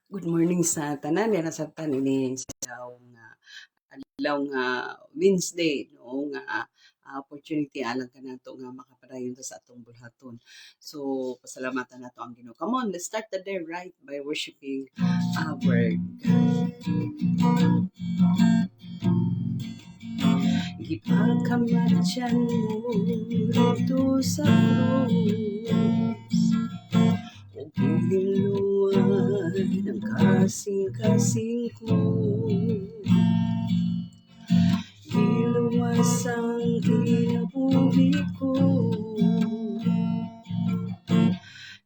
Good morning sa tanan diyan sa tanin sa adlaw nga Wednesday no nga opportunity alang kanato nga makapadayon ta sa atong bulhaton. So pasalamatan nato ang Ginoo. Come on, let's start the day right by worshiping our God. Ipagkamatyan mo dito sa krus o giniluan ng kasing-kasing ko. Giluwas ang kinabuhi ko,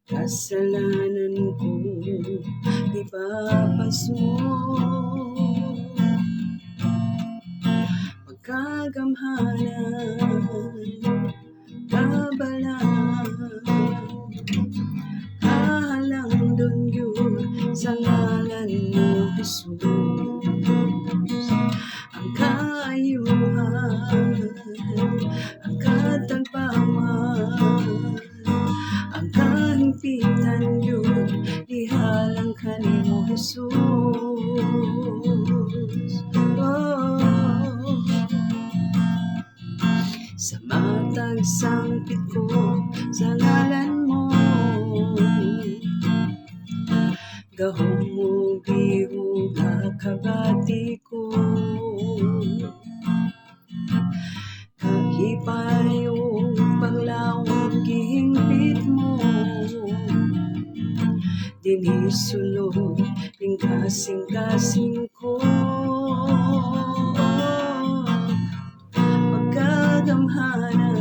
kasalanan ko ipapas mo. Pagkagamhanan, kabalaan, kahalang dun yun sa ngalan mo, Jesus. Ang kaayuhan, ang katagpawan, ang kahimpitan yun, ihalang ka ni mo, Jesus. Sa matag sangpit ko sa ngalan mo, gahom mo bihog kabati ko, kahipay o panglawang gihingpit mo, dinisulod ning kasing-kasing ko. Pagkagamhanan,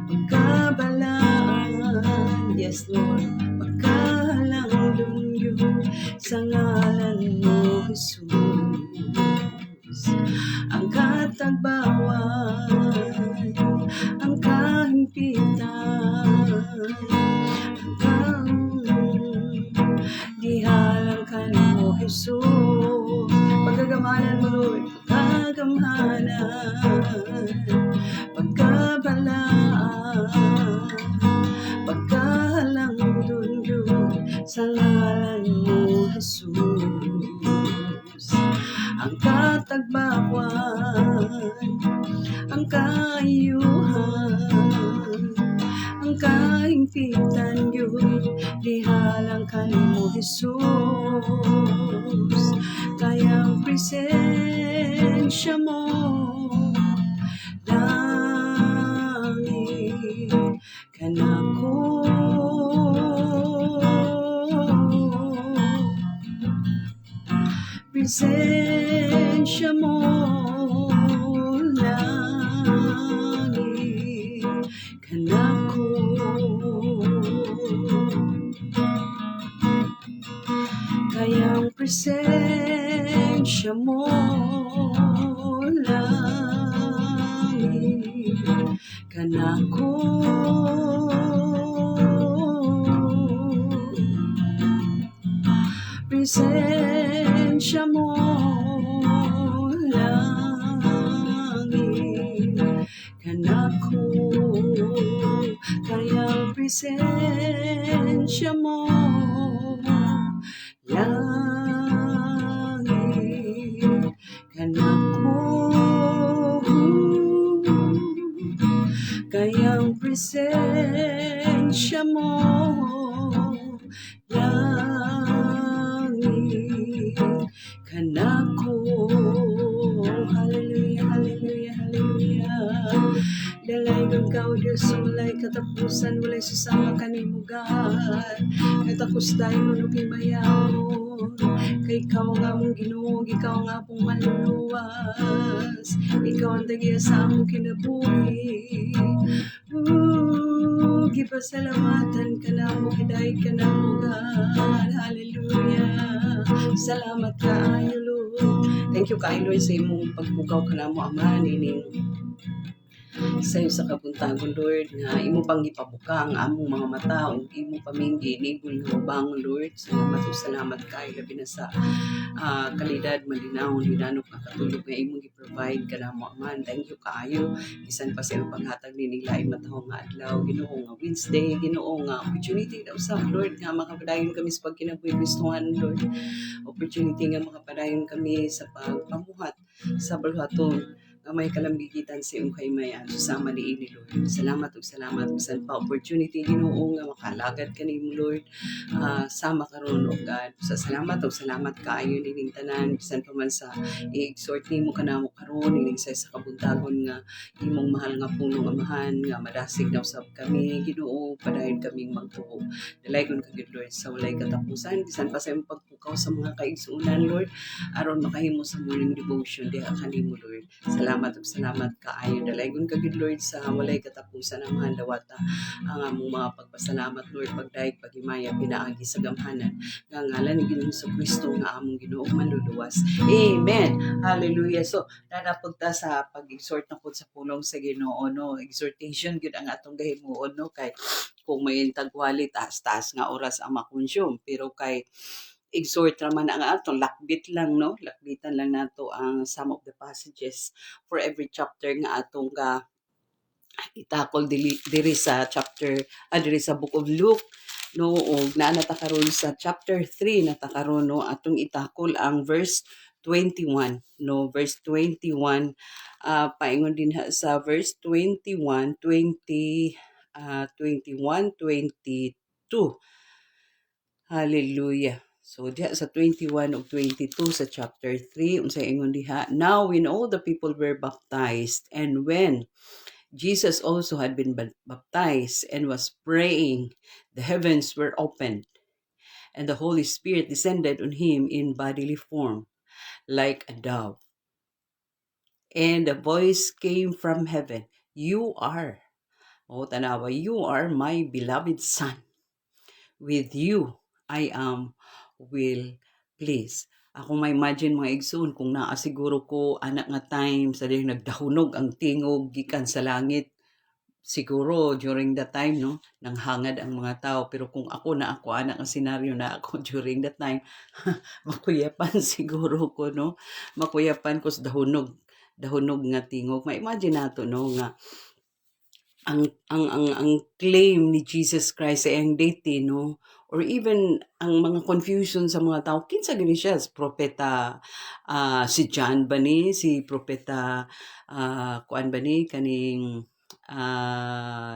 pagkabalaan, yes Lord, pagkahalang dun yun sa ngalan mo, Jesus. Ang katagbawan, ang kahimpitan, dihalang ka mo, Jesus. Pagkagamanan mo, Lord, pagkagamhanan, pagkabalaan, pagkahalang dun sa ngalan mo, Jesus. Ang katagbawan, ang kaayuhan, ang kahimpitan yun, dihalang ka mo, Jesus. Kaya ang presensya mo, langit ka na ko. Presensya mo, langit ka na ko. Kaya ang presensya mo, langit ka na ko. Presensya mo, langit ka na ko. Kaya ang presensya mo, langit ka na ko. Kaya ang presensya mo, langit ka na ko. Hallelujah, hallelujah, hallelujah. Dalay kang kao Diyos, walay katapusan, walay susama kanimugan. Katapos tayo manuking mayawon, kay ikaw nga mong Ginoo, ikaw nga pong maluluwas, ikaw ang tagiya sa among kinabuhi. Gipasalamatan ka na mo, hiday ka na mo, God. Hallelujah. Salamat kaayo, Lord. Thank you kaayo, Lord, sa imong pagpugaw ka na mo, Ama, nining sayo sa kabuntagon, Lord, nga imo pang gipabuka ang among mga mata ug imo paminggi nibul nga mabangon, Lord. Salamat kayo labi na sa kalidad malinaw hinanok nga katulog nga imong gi-provide kanamo man. Thank you kaayo bisan pa sa imong paghatag ni lain matahong nga adlaw, Ginoo, nga Wednesday, Ginoo, nga opportunity na usab, Lord, nga makapadayon kami sa pagkinabuhi Kristohan, Lord. Opportunity nga makapadayon kami sa pagpamuhat sa balhaton nga may kalambigitan sa iyong kaymayan. Susama ni ini, Lord. Salamat ug salamat bisan pa opportunity, Ginoo, nga makalagad kanimo, Lord. Sama karon, O God. Sa salamat ug salamat kaayo nining tanan bisan pa man sa i-exhort nimo kanamo karon nining sa kabuntagon nga imong mahal nga punong amahan nga madasig na usab kami, Ginoo, padayon kaming magtuo. Dalaygon ka gid, Lord, sa walay katapusan bisan pa sa imong pagpukaw sa mga kaigsuonan, Lord, aron makahimo sa morning devotion diha kanimo, Lord. Salamat kaayo. Dalaygon ka gid, Lord, sa walay katapusan ang mga dawata ang among mga pagpasalamat, Lord, pagdaig paghimaya pinaagi sa gamhanan nga ngalan ni Ginoong Kristo nga among Ginoo manluluwas. Amen. Hallelujah. So nanapod ta sa pag-exhort na pud sa pulong sa Ginoo, no? Exhortation gid ang atong gahimuon, no, kay kung may tagwali taas-taas nga oras ang makonsume, pero kay exhort raman ang atong lakbit lang, no, lakbitan lang nato ang some of the passages for every chapter nga atong itakol diri sa chapter diri sa book of Luke, no, og naanata karon sa chapter 3 nata karon, no, atong itakol ang verse 21, no, verse 21, paingon din sa verse 21, 22. Hallelujah. So diha sa 21 ug 22 sa chapter 3 unsay ingon diha, now when all the people were baptized and when Jesus also had been baptized and was praying, the heavens were opened and the Holy Spirit descended on him in bodily form like a dove. And a voice came from heaven, you are, tanawa, you are my beloved son. With you I am will please. Ako may imagine mga igsoon kung naasiguro ko anak nga time sa ding nagdahunog ang tingog gikan sa langit. Siguro during that time, no, nanghangad ang mga tao, pero kung ako anak nga senaryo na ako during that time, makuyapan siguro ko, no. Makuyapan ko sa dahunog nga tingog. Ma-imagine nato, no, nga ang claim ni Jesus Christ ay ang deity, no, or even ang mga confusion sa mga tao, kinsa gani siya, propeta, si John ba ni, si propeta, kuan ba ni, kaning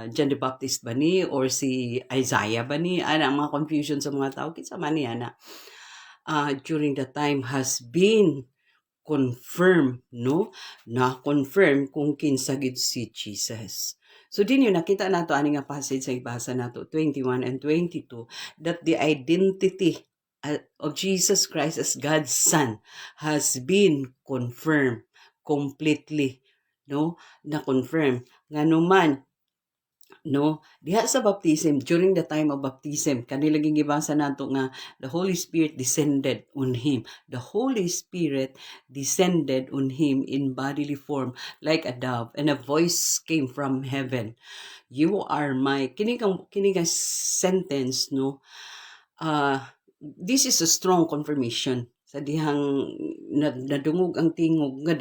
John the Baptist ba ni, or si Isaiah ba ni, ang mga confusion sa mga tao, kinsa man ni ana, during the time has been confirm, no, na confirm kung kinsa gid si Jesus. So din yun, nakita nato ani nga passage sa ibasa nato 21 and 22 that the identity of Jesus Christ as God's Son has been confirmed completely, no, na confirm nga naman, no, diha sa baptism, during the time of baptism, kanilaging gibasa nato nga the Holy Spirit descended on him. The Holy Spirit descended on him in bodily form like a dove, and a voice came from heaven, you are my, kini ka sentence, no, this is a strong confirmation sa dihang nadungog ang tingog nga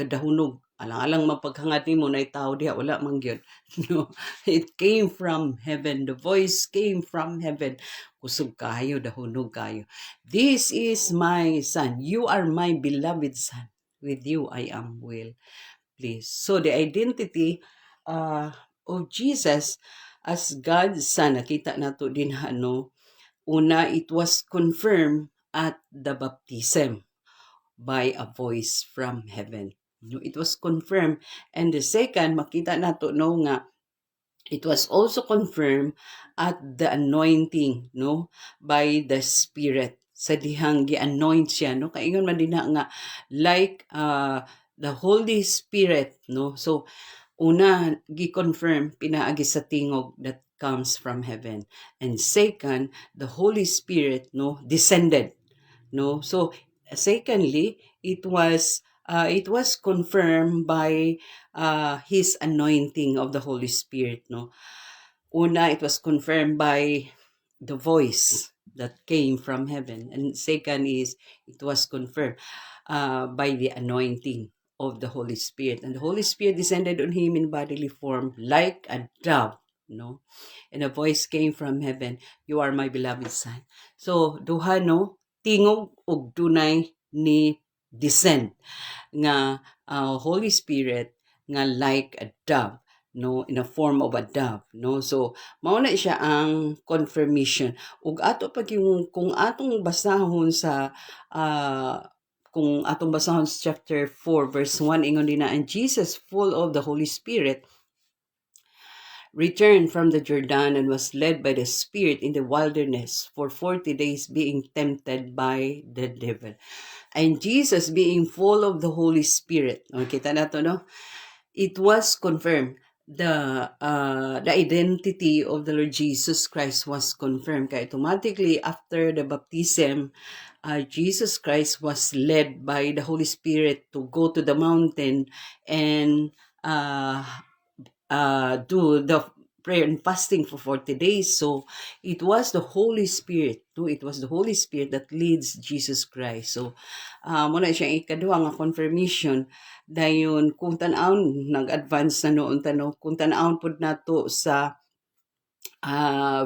dahunog. Alang-alang mapaghangat nimo na tao diha, wala man gyud. No, it came from heaven. The voice came from heaven. Kusog kayo, dahunog kayo. This is my son. You are my beloved son. With you I am well pleased. So the identity of Jesus as God's son, nakita nato din una, it was confirmed at the baptism by a voice from heaven. No, it was confirmed. And the second, makita nato, no, nga it was also confirmed at the anointing, no, by the Spirit. Sa dihang gi-anoint siya, no, kaingon man din nga like the Holy Spirit, no. So una, gi-confirm pinaagi sa tingog that comes from heaven. And second, the Holy Spirit, no, descended, no. So secondly, it was it was confirmed by his anointing of the Holy Spirit, no? Una, it was confirmed by the voice that came from heaven. And second is, it was confirmed by the anointing of the Holy Spirit. And the Holy Spirit descended on him in bodily form like a dove, no? And a voice came from heaven, "You are my beloved Son." So, duha, no? Tingog og dunay ni descend nga Holy Spirit nga like a dove, no, in a form of a dove, no. So mao na siya ang confirmation. Ug ato pag yung kung atong basahon sa kung atong basahon sa chapter 4 verse 1, ingon din na, "And Jesus, full of the Holy Spirit, returned from the Jordan and was led by the Spirit in the wilderness for 40 days, being tempted by the devil." And Jesus, being full of the Holy Spirit, kita na to, no? It was confirmed. The identity of the Lord Jesus Christ was confirmed. Kaya automatically, after the baptism, Jesus Christ was led by the Holy Spirit to go to the mountain and do the prayer and fasting for 40 days. So it was the Holy Spirit. It was the Holy Spirit that leads Jesus Christ. So muna siya ikaduha nga confirmation dayon kung tan-awon nag-advance na noon tano kung tan-awon pud nato sa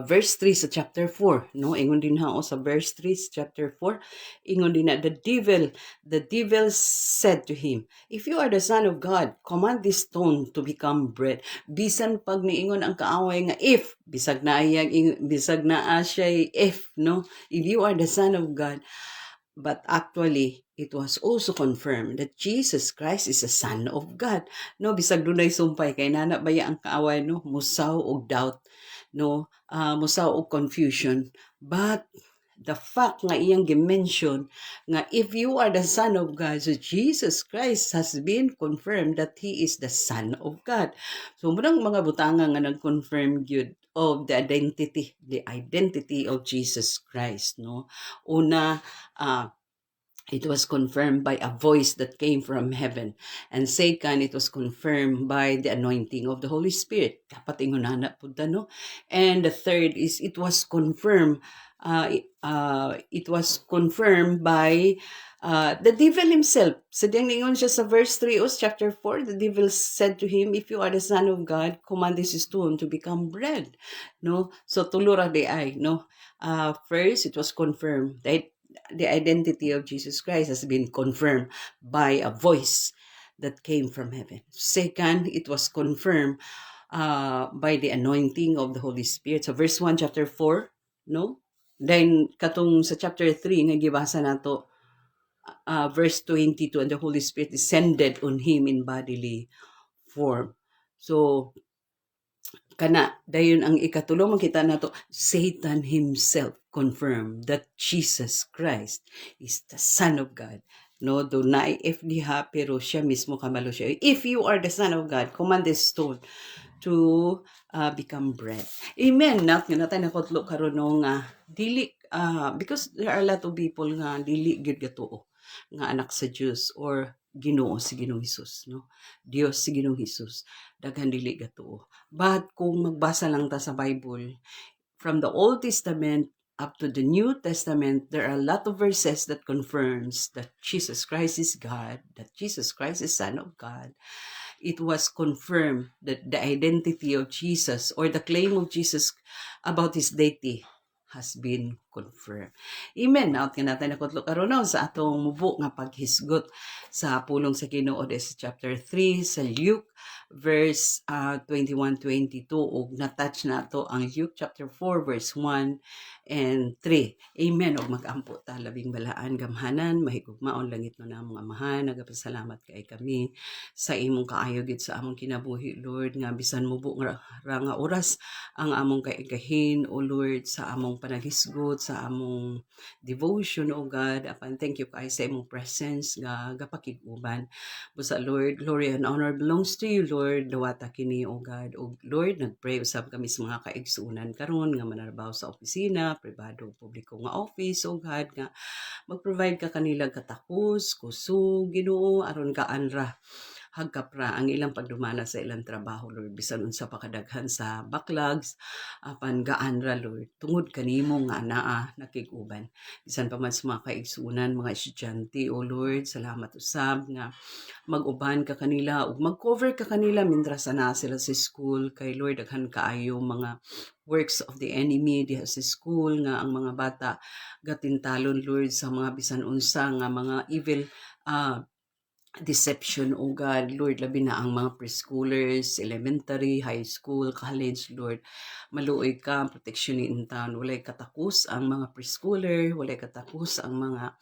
verse 3 sa chapter 4, no? Ingon din hao sa verse 3 sa chapter 4, ingon din na the devil said to him, "If you are the Son of God, command this stone to become bread." Bisan pag niingon ang kaaway nga if, bisag na siya if, no? If you are the Son of God. But actually, it was also confirmed that Jesus Christ is the Son of God. No, bisag dunay sumpay kay nana baya ang kaaway, no, musaw og doubt, no, musaw og confusion. But the fact nga iyang gimension nga if you are the Son of God, so Jesus Christ has been confirmed that He is the Son of God. So murang mga butanga nga nag-confirm gyud of the identity of Jesus Christ, no. Una, it was confirmed by a voice that came from heaven. And second, it was confirmed by the anointing of the Holy Spirit. Dapat ingunana po no? And the third is it was confirmed by the devil himself. So ningon siya sa verse 3 of chapter 4, the devil said to him, "If you are the Son of God, command this stone to become bread." No? So tulura de ay, no? First, it was confirmed that the identity of Jesus Christ has been confirmed by a voice that came from heaven. Second, it was confirmed by the anointing of the Holy Spirit. So verse 1, chapter 4, no? Then, katong sa chapter 3, nga gibasa nato, verse 22, and the Holy Spirit descended on him in bodily form. So, kana dayon ang ikatulo makita nato, Satan himself confirmed that Jesus Christ is the Son of God. No, do na if diha pero siya mismo kamalo siya. If you are the Son of God, command this stone to become bread. Amen. Nak nga natay nakotlo karon nga dili because there are a lot of people nga dili gyud gatuo nga anak sa Dios or Ginoo si Ginoong Hesus, no? Dios si Ginoong Hesus. Daghan dili gatuo. But kung magbasa lang ta sa Bible, from the Old Testament up to the New Testament, there are a lot of verses that confirms that Jesus Christ is God, that Jesus Christ is Son of God. It was confirmed that the identity of Jesus or the claim of Jesus about His deity has been confirmed. Amen. Naot nga natin nakutlo karon sa atong mubo nga paghisgot sa pulong sa Ginoo sa chapter 3 sa Luke verse 21-22 ug na-touch nato ang Luke chapter 4 verse 1 and 3. Amen. Og mag-ampo ta labing balaan gamhanan mahigugmaon langit mo na mga amahan. Nagapasalamat kay kami sa imong kaayo gid sa among kinabuhi, Lord, nga bisan mubo nga oras ang among kaigahin, O Lord, sa among panaghisgot sa among devotion, O God. Apan thank you kay sa imong presence nga gapakig-uban. Busa Lord, glory and honor belongs to you, Lord. Dawata kini, O God. O Lord, nagpray usab kami sa mga kaigsuunan karon nga manarbaho sa opisina, pribado, publiko nga office, O God, nga mag-provide ka kanilang katakos, kusog, Ginoo, aron gaanra hagkap ra ang ilang pagdumala sa ilang trabaho, Lord. Bisan unsa pa kadaghan sa backlogs, apan gaan ra, Lord. Tungod kanimo nga anaa nakig-uban. Bisan pa man sa mga kaigsunan, mga estudyante, O Lord, salamat usab nga mag-uban ka kanila ug mag-cover ka kanila mintras ana sila sa school. Kay Lord, daghan kaayo mga works of the enemy diha sa school nga ang mga bata gatintalon, Lord, sa mga bisan unsa nga mga evil uh, deception, O God, Lord, labi na ang mga preschoolers, elementary, high school, college, Lord, maluoy ka, protection ni intan, walay katakos ang mga preschooler, walay katakos ang mga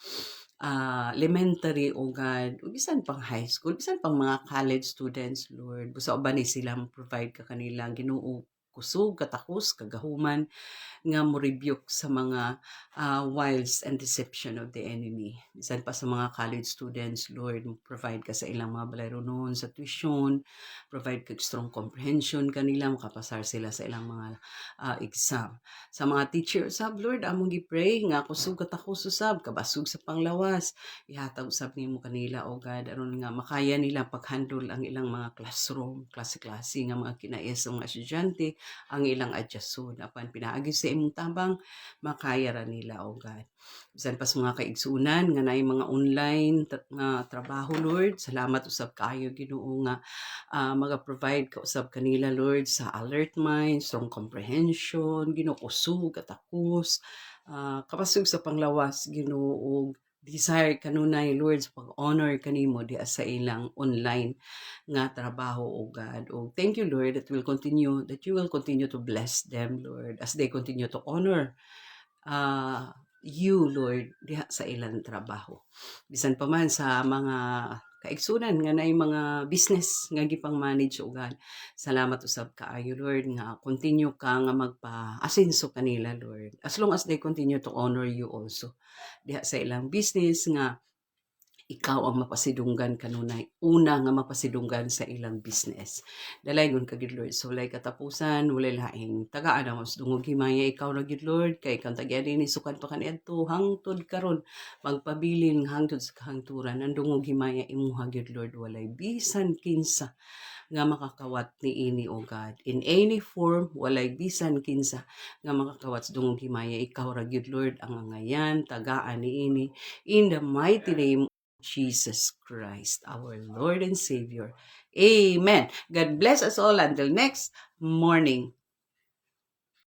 elementary, O God, o bisan pang high school, bisan pang mga college students, Lord, busa ba ni sila provide ka kanila, Ginoo, kusog, katakos, kagahuman, nga mo rebuke sa mga wiles and deception of the enemy. Bisan pa sa mga college students, Lord, provide ka sa ilang mga balaronon sa tuition, provide ka strong comprehension kanila, makapasar sila sa ilang mga exam. Sa mga teachers, sab, Lord, among gipray nga kusog katakos usab, kabasog sa panglawas, ihatag usab nimo kanila, O God, aron nga makaya nila paghandle ang ilang mga classroom, klase-klase nga mga kinais sa mga estudyante, ang ilang adjustod. Apan pinaagi sa imong tabang, makaya ra nila, O God. Bisan pa sa mga kaigsunan nga naay mga online nga trabaho, Lord, salamat usab kaayo, Ginoo, nga maga-provide ka usab kanila, Lord, sa alert mind, strong comprehension, Ginoo, kusog, katakos, kapasog sa panglawas, Ginoo, ug desire kanunay, Lord, sa pag-honor kanimo di sa ilang online nga trabaho, O God. O thank you, Lord, that you will continue to bless them, Lord, as they continue to honor you, Lord, diha sa ilang trabaho. Bisan pa man sa mga kaigsunan nga naay mga business nga gipang manage, O God. Salamat usab kaayo, Lord, nga continue ka nga magpa-asenso kanila, Lord. As long as they continue to honor you also diha sa ilang business nga ikaw ang mapasidunggan kanunay, una nga mapasidunggan sa ilang business. Dalaygon ka gid, Lord, so walay katapusan, walay laing tagaan ang mas dungog himaya ikaw ra gid, Lord, kay ikaw tagyani ni sukan pa kaniadto hangtod karon magpabilin hangtod sa kahangturan ang dungog himaya imuha gid, Lord, walay bisan kinsa nga makakawat ni ini, O God. In any form, walay bisan kinsa nga makakawat sa dungog himaya ikaw ra gid, Lord, ang angayan tagaan ni ini in the mighty name Jesus Christ, our Lord and Savior. Amen. God bless us all until next morning.